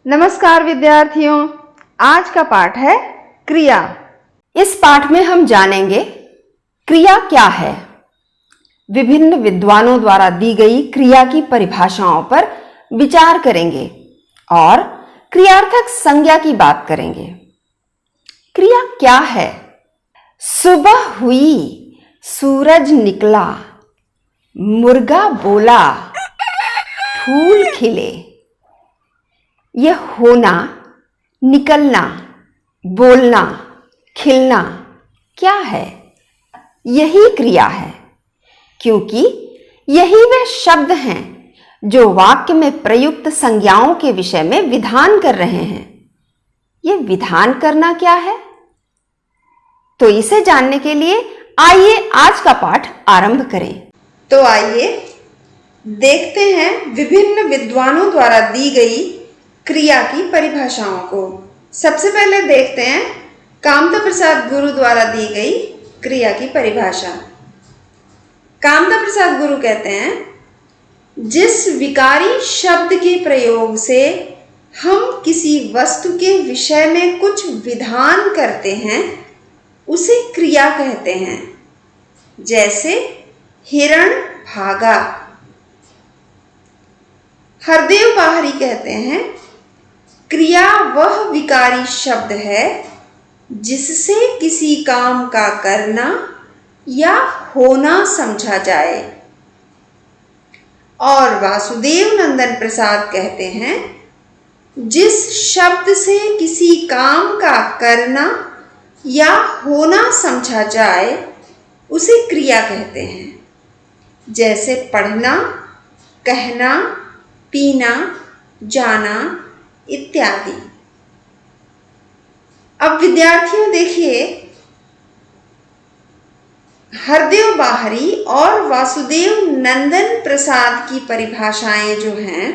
नमस्कार विद्यार्थियों, आज का पाठ है क्रिया। इस पाठ में हम जानेंगे क्रिया क्या है। विभिन्न विद्वानों द्वारा दी गई क्रिया की परिभाषाओं पर विचार करेंगे और क्रियार्थक संज्ञा की बात करेंगे। क्रिया क्या है? सुबह हुई, सूरज निकला, मुर्गा बोला, फूल खिले। यह होना, निकलना, बोलना, खिलना क्या है? यही क्रिया है, क्योंकि यही वे शब्द हैं जो वाक्य में प्रयुक्त संज्ञाओं के विषय में विधान कर रहे हैं। यह विधान करना क्या है? तो इसे जानने के लिए आइए आज का पाठ आरंभ करें। तो आइए देखते हैं विभिन्न विद्वानों द्वारा दी गई क्रिया की परिभाषाओं को। सबसे पहले देखते हैं कामता प्रसाद गुरु द्वारा दी गई क्रिया की परिभाषा। कामता प्रसाद गुरु कहते हैं, जिस विकारी शब्द के प्रयोग से हम किसी वस्तु के विषय में कुछ विधान करते हैं उसे क्रिया कहते हैं। जैसे हिरण भागा। हरदेव बाहरी कहते हैं, क्रिया वह विकारी शब्द है जिससे किसी काम का करना या होना समझा जाए। और वासुदेव नंदन प्रसाद कहते हैं, जिस शब्द से किसी काम का करना या होना समझा जाए उसे क्रिया कहते हैं। जैसे पढ़ना, कहना, पीना, जाना इत्यादि। अब विद्यार्थियों देखिए, हरदेव बाहरी और वासुदेव नंदन प्रसाद की परिभाषाएं जो हैं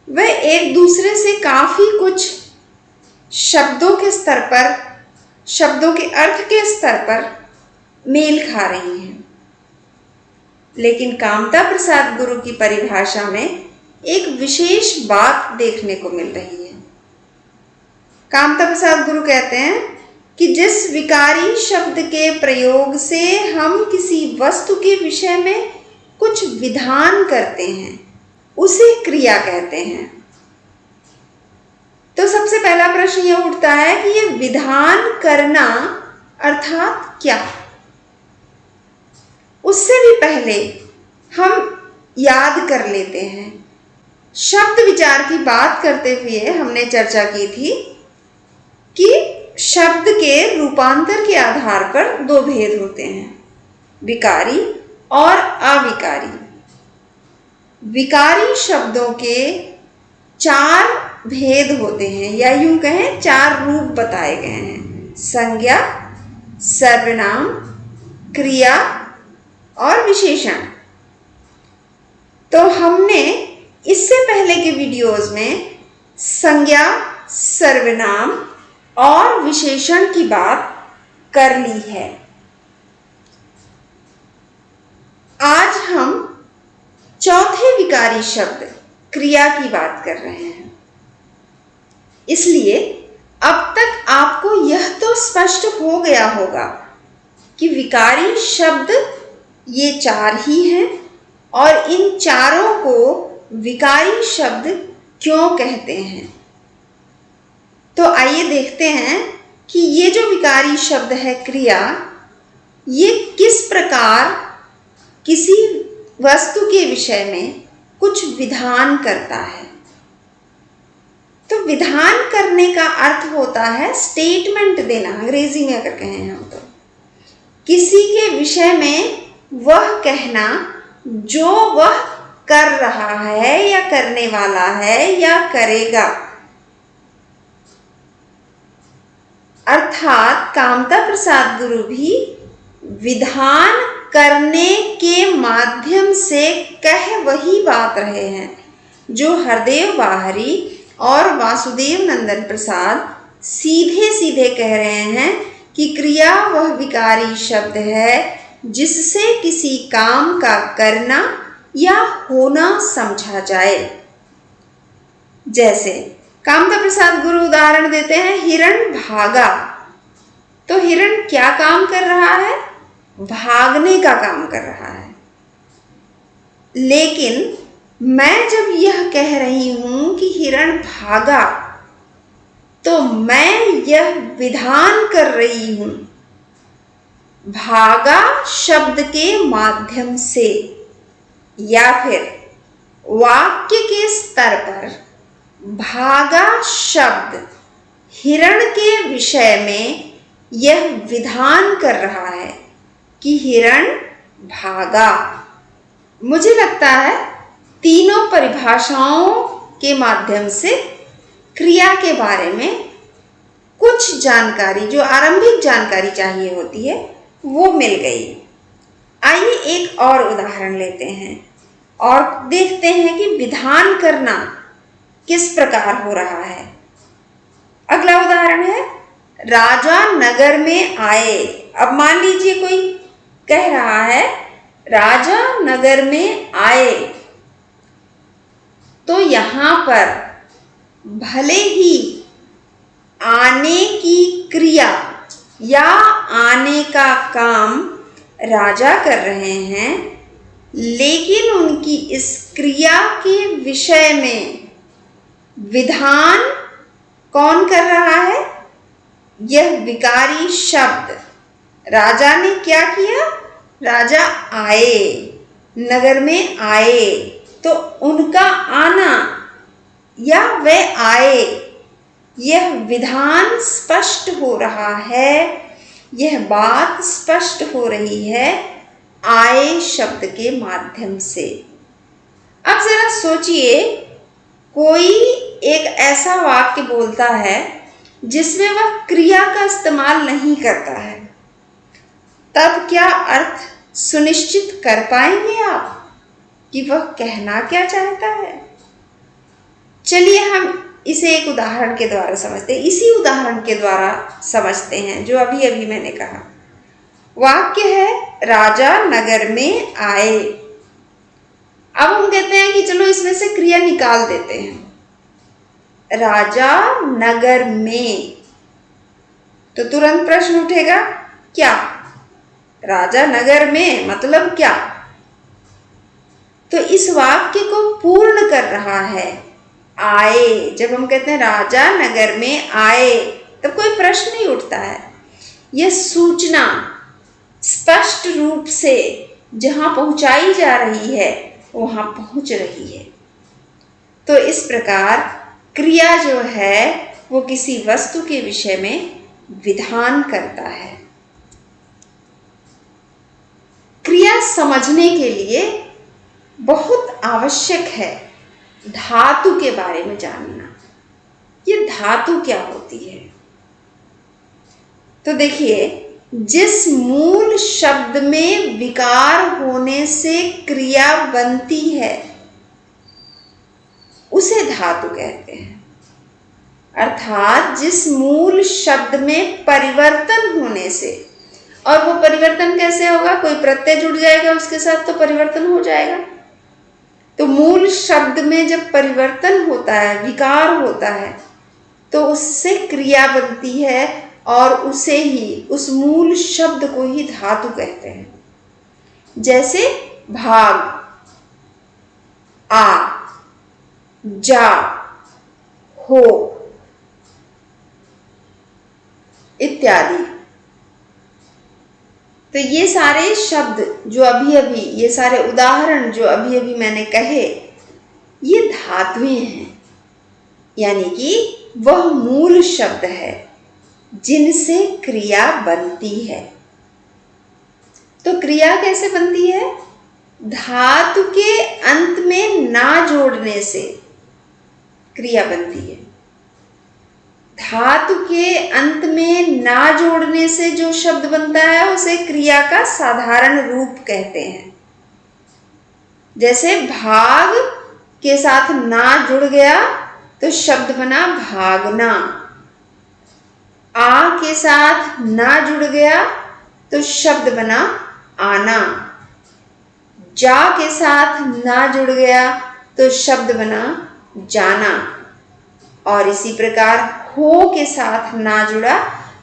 वह एक दूसरे से काफी कुछ शब्दों के स्तर पर, शब्दों के अर्थ के स्तर पर मेल खा रही हैं। लेकिन कामता प्रसाद गुरु की परिभाषा में एक विशेष बात देखने को मिल रही है। कामता प्रसाद गुरु कहते हैं कि जिस विकारी शब्द के प्रयोग से हम किसी वस्तु के विषय में कुछ विधान करते हैं उसे क्रिया कहते हैं। तो सबसे पहला प्रश्न यह उठता है कि यह विधान करना अर्थात क्या? उससे भी पहले हम याद कर लेते हैं। शब्द विचार की बात करते हुए हमने चर्चा की थी कि शब्द के रूपांतर के आधार पर दो भेद होते हैं, विकारी और अविकारी। विकारी शब्दों के चार भेद होते हैं, या यूं कहें चार रूप बताए गए हैं: संज्ञा, सर्वनाम, क्रिया और विशेषण। तो हमने इससे पहले के वीडियोस में संज्ञा, सर्वनाम और विशेषण की बात कर ली है। आज हम चौथे विकारी शब्द क्रिया की बात कर रहे हैं। इसलिए अब तक आपको यह तो स्पष्ट हो गया होगा कि विकारी शब्द ये चार ही हैं और इन चारों को विकारी शब्द क्यों कहते हैं। तो आइए देखते हैं कि ये जो विकारी शब्द है क्रिया, ये किस प्रकार किसी वस्तु के विषय में कुछ विधान करता है। तो विधान करने का अर्थ होता है स्टेटमेंट देना, अंग्रेजी में अगर कहें हम तो किसी के विषय में वह कहना जो वह कर रहा है या करने वाला है या करेगा। अर्थात कामता प्रसाद गुरु भी विधान करने के माध्यम से कह वही बात रहे हैं जो हरदेव बाहरी और वासुदेव नंदन प्रसाद सीधे सीधे कह रहे हैं कि क्रिया वह विकारी शब्द है जिससे किसी काम का करना या होना समझा जाए। जैसे कामता प्रसाद गुरु उदाहरण देते हैं, हिरण भागा। तो हिरण क्या काम कर रहा है? भागने का काम कर रहा है। लेकिन मैं जब यह कह रही हूं कि हिरण भागा, तो मैं यह विधान कर रही हूं भागा शब्द के माध्यम से, या फिर वाक्य के स्तर पर भागा शब्द हिरण के विषय में यह विधान कर रहा है कि हिरण भागा। मुझे लगता है तीनों परिभाषाओं के माध्यम से क्रिया के बारे में कुछ जानकारी, जो आरंभिक जानकारी चाहिए होती है, वो मिल गई। आइए एक और उदाहरण लेते हैं और देखते हैं कि विधान करना किस प्रकार हो रहा है। अगला उदाहरण है, राजा नगर में आए। अब मान लीजिए कोई कह रहा है राजा नगर में आए, तो यहां पर भले ही आने की क्रिया या आने का काम राजा कर रहे हैं, लेकिन उनकी इस क्रिया के विषय में विधान कौन कर रहा है? यह विकारी शब्द। राजा ने क्या किया? राजा आए, नगर में आए, तो उनका आना या वे आए, यह विधान स्पष्ट हो रहा है, यह बात स्पष्ट हो रही है आए शब्द के माध्यम से। अब जरा सोचिए, कोई एक ऐसा वाक्य बोलता है जिसमें वह क्रिया का इस्तेमाल नहीं करता है, तब क्या अर्थ सुनिश्चित कर पाएंगे आप कि वह कहना क्या चाहता है? चलिए हम इसे एक उदाहरण के द्वारा समझते हैं, इसी उदाहरण के द्वारा समझते हैं जो अभी अभी मैंने कहा। वाक्य है राजा नगर में आए। अब हम कहते हैं कि चलो इसमें से क्रिया निकाल देते हैं, राजा नगर में। तो तुरंत प्रश्न उठेगा, क्या राजा नगर में मतलब क्या? तो इस वाक्य को पूर्ण कर रहा है आए। जब हम कहते हैं राजा नगर में आए, तब कोई प्रश्न नहीं उठता है, यह सूचना स्पष्ट रूप से जहां पहुंचाई जा रही है वहां पहुंच रही है। तो इस प्रकार क्रिया जो है वो किसी वस्तु के विषय में विधान करता है। क्रिया समझने के लिए बहुत आवश्यक है धातु के बारे में जानना। ये धातु क्या होती है? तो देखिए, जिस मूल शब्द में विकार होने से क्रिया बनती है उसे धातु कहते हैं। अर्थात जिस मूल शब्द में परिवर्तन होने से, और वो परिवर्तन कैसे होगा? कोई प्रत्यय जुड़ जाएगा उसके साथ तो परिवर्तन हो जाएगा। तो मूल शब्द में जब परिवर्तन होता है, विकार होता है, तो उससे क्रिया बनती है और उसे ही, उस मूल शब्द को ही धातु कहते हैं। जैसे भाग, आ, जा, हो इत्यादि। तो ये सारे शब्द जो अभी अभी, ये सारे उदाहरण जो अभी अभी मैंने कहे, ये धातुएं हैं, यानी कि वह मूल शब्द है जिनसे क्रिया बनती है। तो क्रिया कैसे बनती है? धातु के अंत में ना जोड़ने से क्रिया बनती है। धातु के अंत में ना जोड़ने से जो शब्द बनता है उसे क्रिया का साधारण रूप कहते हैं। जैसे भाग के साथ ना जुड़ गया तो शब्द बना भागना, आ के साथ ना जुड़ गया तो शब्द बना आना, जा के साथ ना जुड़ गया तो शब्द बना जाना। और इसी प्रकार हो के साथ ना जुड़ा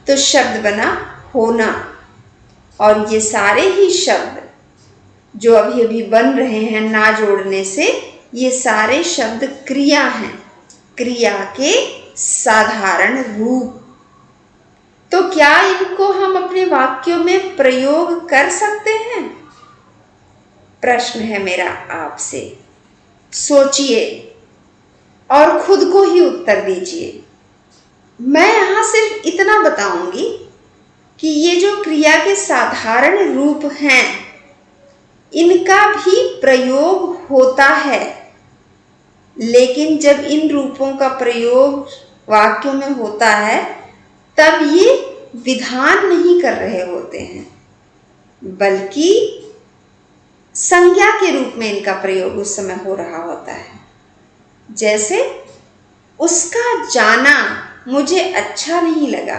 तो शब्द बना होना। और ये सारे ही शब्द जो अभी अभी बन रहे हैं ना जोड़ने से, ये सारे शब्द क्रिया हैं, क्रिया के साधारण रूप। तो क्या इनको हम अपने वाक्यों में प्रयोग कर सकते हैं? प्रश्न है मेरा आपसे। सोचिए और खुद को ही उत्तर दीजिए। मैं यहां सिर्फ इतना बताऊंगी कि ये जो क्रिया के साधारण रूप हैं, इनका भी प्रयोग होता है, लेकिन जब इन रूपों का प्रयोग वाक्यों में होता है तब ये विधान नहीं कर रहे होते हैं, बल्कि संज्ञा के रूप में इनका प्रयोग उस समय हो रहा होता है। जैसे उसका जाना मुझे अच्छा नहीं लगा,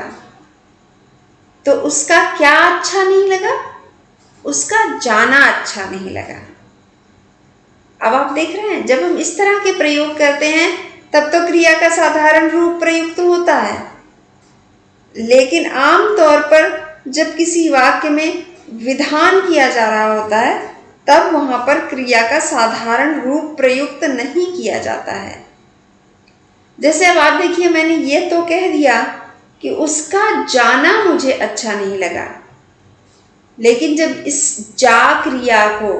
तो उसका क्या अच्छा नहीं लगा? उसका जाना अच्छा नहीं लगा। अब आप देख रहे हैं, जब हम इस तरह के प्रयोग करते हैं तब तो क्रिया का साधारण रूप प्रयुक्त होता है, लेकिन आम तौर पर जब किसी वाक्य में विधान किया जा रहा होता है तब वहां पर क्रिया का साधारण रूप प्रयुक्त नहीं किया जाता है। जैसे अब आप देखिए, मैंने ये तो कह दिया कि उसका जाना मुझे अच्छा नहीं लगा, लेकिन जब इस जा क्रिया को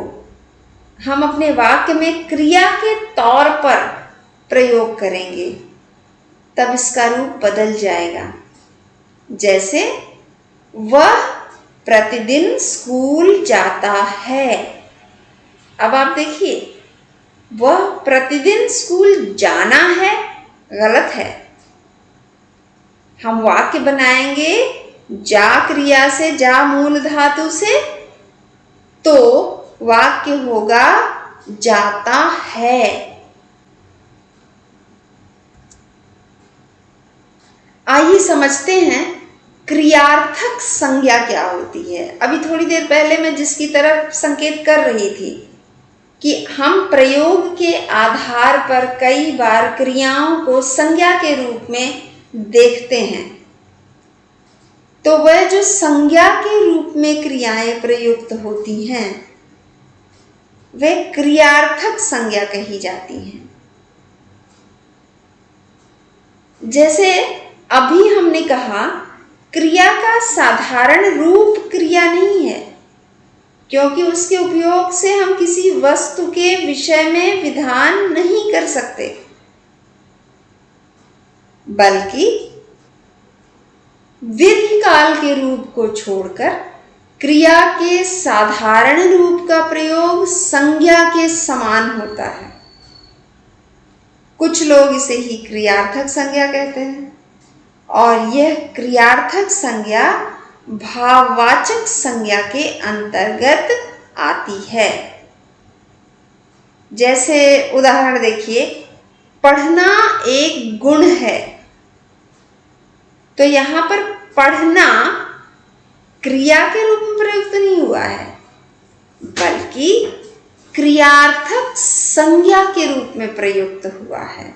हम अपने वाक्य में क्रिया के तौर पर प्रयोग करेंगे तब इसका रूप बदल जाएगा। जैसे वह प्रतिदिन स्कूल जाता है। अब आप देखिए, वह प्रतिदिन स्कूल जाना है, गलत है। हम वाक्य बनाएंगे जा क्रिया से, जा मूल धातु से, तो वाक्य होगा जाता है। आइए समझते हैं क्रियार्थक संज्ञा क्या होती है। अभी थोड़ी देर पहले मैं जिसकी तरफ संकेत कर रही थी कि हम प्रयोग के आधार पर कई बार क्रियाओं को संज्ञा के रूप में देखते हैं, तो वह जो संज्ञा के रूप में क्रियाएं प्रयुक्त होती हैं वे क्रियार्थक संज्ञा कही जाती हैं। जैसे अभी हमने कहा, क्रिया का साधारण रूप क्रिया नहीं है, क्योंकि उसके उपयोग से हम किसी वस्तु के विषय में विधान नहीं कर सकते, बल्कि विधि काल के रूप को छोड़कर क्रिया के साधारण रूप का प्रयोग संज्ञा के समान होता है। कुछ लोग इसे ही क्रियार्थक संज्ञा कहते हैं, और यह क्रियार्थक संज्ञा भाववाचक संज्ञा के अंतर्गत आती है। जैसे उदाहरण देखिए, पढ़ना एक गुण है, तो यहां पर पढ़ना क्रिया के रूप में प्रयुक्त नहीं हुआ है, बल्कि क्रियार्थक संज्ञा के रूप में प्रयुक्त हुआ है।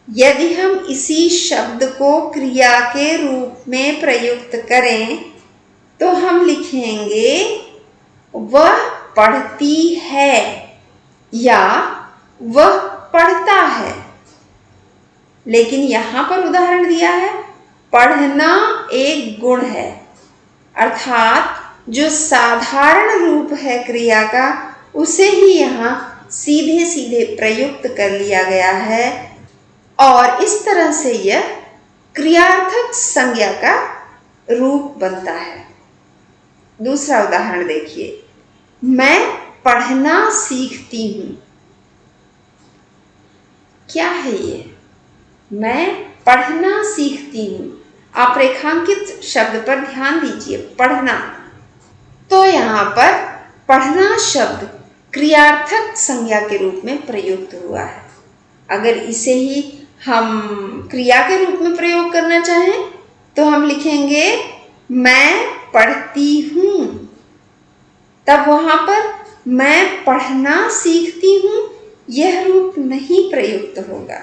यदि हम इसी शब्द को क्रिया के रूप में प्रयुक्त करें तो हम लिखेंगे वह पढ़ती है या वह पढ़ता है। लेकिन यहां पर उदाहरण दिया है पढ़ना एक गुण है, अर्थात जो साधारण रूप है क्रिया का उसे ही यहां सीधे सीधे प्रयुक्त कर लिया गया है, और इस तरह से यह क्रियार्थक संज्ञा का रूप बनता है। दूसरा उदाहरण देखिए, मैं पढ़ना सीखती हूं। क्या है ये? मैं पढ़ना सीखती हूं। आप रेखांकित शब्द पर ध्यान दीजिए, पढ़ना। तो यहां पर पढ़ना शब्द क्रियार्थक संज्ञा के रूप में प्रयुक्त हुआ है। अगर इसे ही हम क्रिया के रूप में प्रयोग करना चाहें तो हम लिखेंगे मैं पढ़ती हूं। तब वहां पर मैं पढ़ना सीखती हूं यह रूप नहीं प्रयुक्त होगा।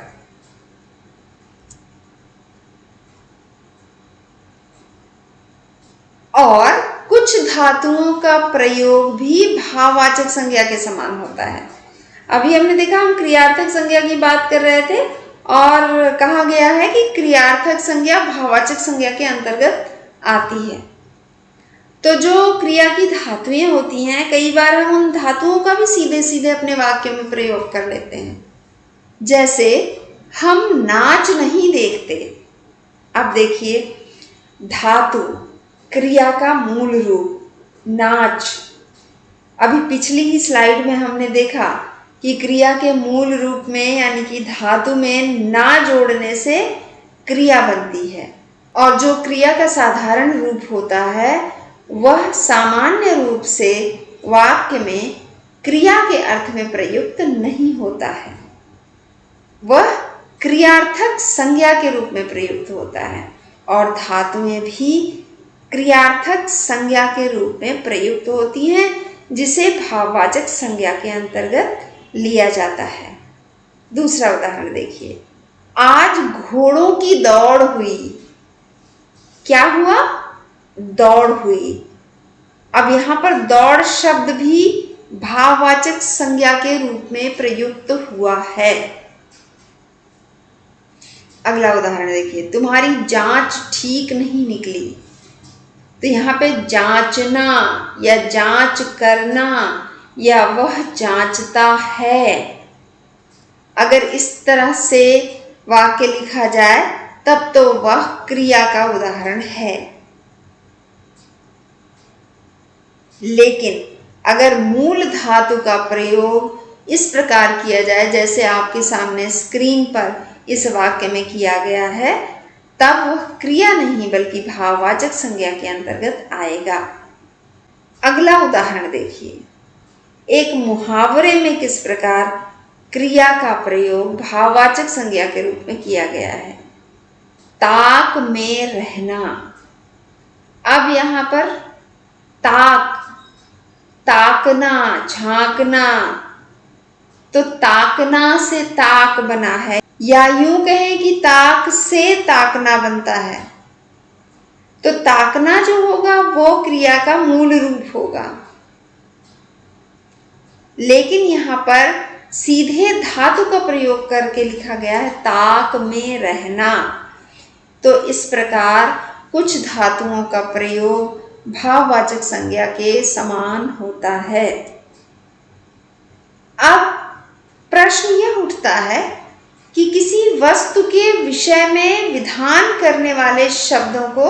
और कुछ धातुओं का प्रयोग भी भाववाचक संज्ञा के समान होता है। अभी हमने देखा, हम क्रियार्थक संज्ञा की बात कर रहे थे और कहा गया है कि क्रियार्थक संज्ञा भाववाचक संज्ञा के अंतर्गत आती है। तो जो क्रिया की धातुएं होती हैं, कई बार हम उन धातुओं का भी सीधे सीधे अपने वाक्य में प्रयोग कर लेते हैं। जैसे हम नाच नहीं देखते। अब देखिए, धातु क्रिया का मूल रूप नाच। अभी पिछली ही स्लाइड में हमने देखा कि क्रिया के मूल रूप में यानी कि धातु में ना जोड़ने से क्रिया बनती है, और जो क्रिया का साधारण रूप होता है वह सामान्य रूप से वाक्य में क्रिया के अर्थ में प्रयुक्त नहीं होता है, वह क्रियार्थक संज्ञा के रूप में प्रयुक्त होता है। और धातुएं भी क्रियार्थक संज्ञा के रूप में प्रयुक्त होती हैं, जिसे भाववाचक संज्ञा के अंतर्गत लिया जाता है। दूसरा उदाहरण देखिए, आज घोड़ों की दौड़ हुई। क्या हुआ? दौड़ हुई। अब यहां पर दौड़ शब्द भी भाववाचक संज्ञा के रूप में प्रयुक्त हुआ है। अगला उदाहरण देखिए, तुम्हारी जांच ठीक नहीं निकली। तो यहाँ पे जांचना या जांच करना या वह जांचता है, अगर इस तरह से वाक्य लिखा जाए तब तो वह क्रिया का उदाहरण है। लेकिन अगर मूल धातु का प्रयोग इस प्रकार किया जाए जैसे आपके सामने स्क्रीन पर इस वाक्य में किया गया है, तब वह क्रिया नहीं बल्कि भाववाचक संज्ञा के अंतर्गत आएगा। अगला उदाहरण देखिए, एक मुहावरे में किस प्रकार क्रिया का प्रयोग भाववाचक संज्ञा के रूप में किया गया है। ताक में रहना। अब यहाँ पर ताक, ताकना, झांकना, तो ताकना से ताक बना है, या यूं कहें कि ताक से ताकना बनता है। तो ताकना जो होगा वो क्रिया का मूल रूप होगा, लेकिन यहां पर सीधे धातु का प्रयोग करके लिखा गया है ताक में रहना। तो इस प्रकार कुछ धातुओं का प्रयोग भाववाचक संज्ञा के समान होता है। अब प्रश्न यह उठता है कि किसी वस्तु के विषय में विधान करने वाले शब्दों को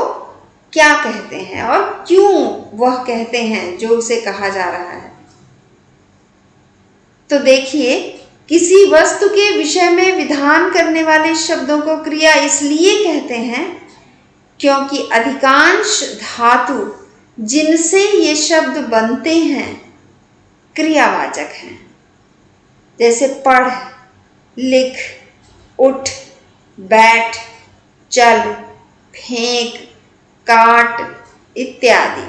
क्या कहते हैं और क्यों वह कहते हैं जो उसे कहा जा रहा है। तो देखिए, किसी वस्तु के विषय में विधान करने वाले शब्दों को क्रिया इसलिए कहते हैं क्योंकि अधिकांश धातु जिनसे ये शब्द बनते हैं क्रियावाचक हैं। जैसे पढ़, लिख, उठ, बैठ, चल, फेंक, काट इत्यादि।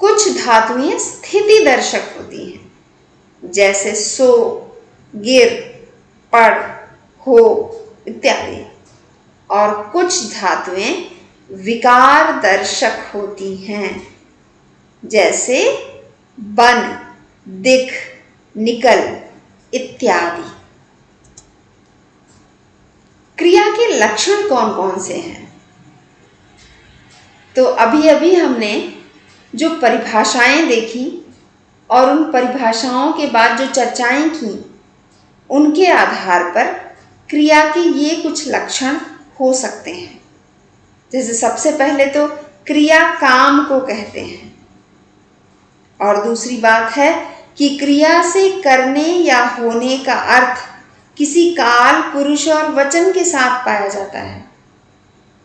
कुछ धातुएं स्थिति दर्शक होती हैं, जैसे सो, गिर, पढ़, हो इत्यादि। और कुछ धातुएं विकार दर्शक होती हैं, जैसे बन, दिख, निकल इत्यादि। क्रिया के लक्षण कौन कौन से हैं? तो अभी अभी हमने जो परिभाषाएं देखी और उन परिभाषाओं के बाद जो चर्चाएं की, उनके आधार पर क्रिया के ये कुछ लक्षण हो सकते हैं। जैसे सबसे पहले तो क्रिया काम को कहते हैं, और दूसरी बात है कि क्रिया से करने या होने का अर्थ किसी काल, पुरुष और वचन के साथ पाया जाता है।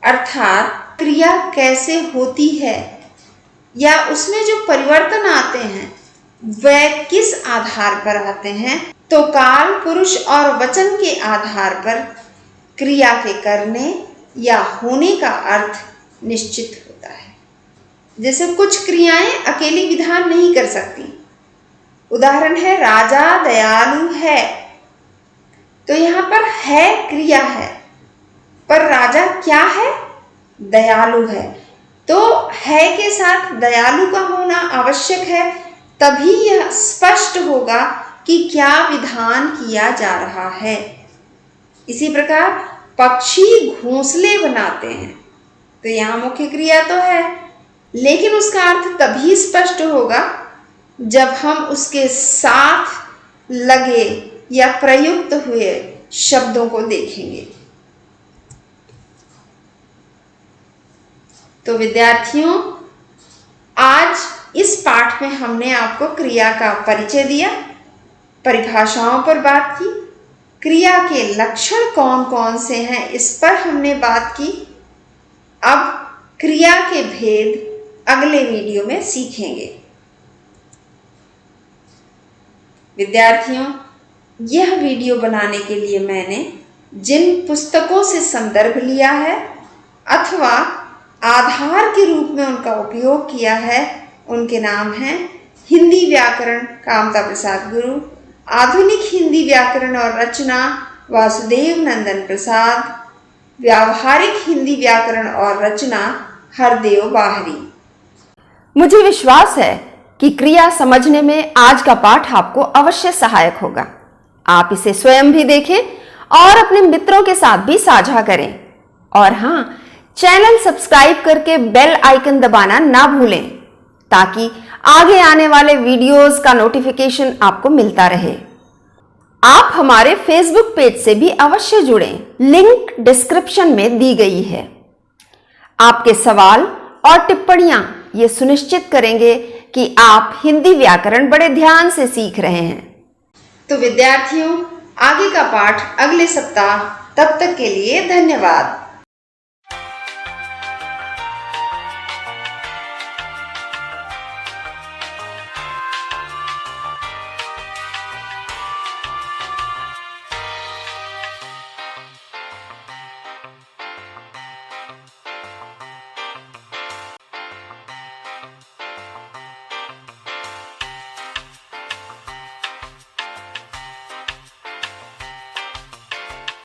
अर्थात क्रिया कैसे होती है या उसमें जो परिवर्तन आते हैं वह किस आधार पर आते हैं, तो काल, पुरुष और वचन के आधार पर क्रिया के करने या होने का अर्थ निश्चित होता है। जैसे कुछ क्रियाएं अकेली विधान नहीं कर सकती। उदाहरण है राजा दयालु है। तो यहां पर है क्रिया है, पर राजा क्या है? दयालु है। तो है के साथ दयालु का होना आवश्यक है, तभी यह स्पष्ट होगा कि क्या विधान किया जा रहा है। इसी प्रकार पक्षी घोंसले बनाते हैं, तो यहाँ मुख्य क्रिया तो है, लेकिन उसका अर्थ तभी स्पष्ट होगा जब हम उसके साथ लगे या प्रयुक्त हुए शब्दों को देखेंगे। तो विद्यार्थियों, आज इस पाठ में हमने आपको क्रिया का परिचय दिया, परिभाषाओं पर बात की, क्रिया के लक्षण कौन कौन से हैं इस पर हमने बात की। अब क्रिया के भेद अगले वीडियो में सीखेंगे। विद्यार्थियों, यह वीडियो बनाने के लिए मैंने जिन पुस्तकों से संदर्भ लिया है अथवा आधार के रूप में उनका उपयोग किया है, उनके नाम हैं हिंदी व्याकरण कामता प्रसाद गुरु, आधुनिक हिंदी व्याकरण और रचना वासुदेव नंदन प्रसाद, व्यावहारिक हिंदी व्याकरण और रचना हरदेव बाहरी। मुझे विश्वास है कि क्रिया समझने में आज का पाठ आपको अवश्य सहायक होगा। आप इसे स्वयं भी देखें और अपने मित्रों के साथ भी साझा करें। और हाँ, चैनल सब्सक्राइब करके बेल आइकन दबाना ना भूलें, ताकि आगे आने वाले वीडियोस का नोटिफिकेशन आपको मिलता रहे। आप हमारे फेसबुक पेज से भी अवश्य जुड़ें, लिंक डिस्क्रिप्शन में दी गई है। आपके सवाल और टिप्पणियां ये सुनिश्चित करेंगे कि आप हिंदी व्याकरण बड़े ध्यान से सीख रहे हैं। तो विद्यार्थियों, आगे का पाठ अगले सप्ताह। तब तक के लिए धन्यवाद।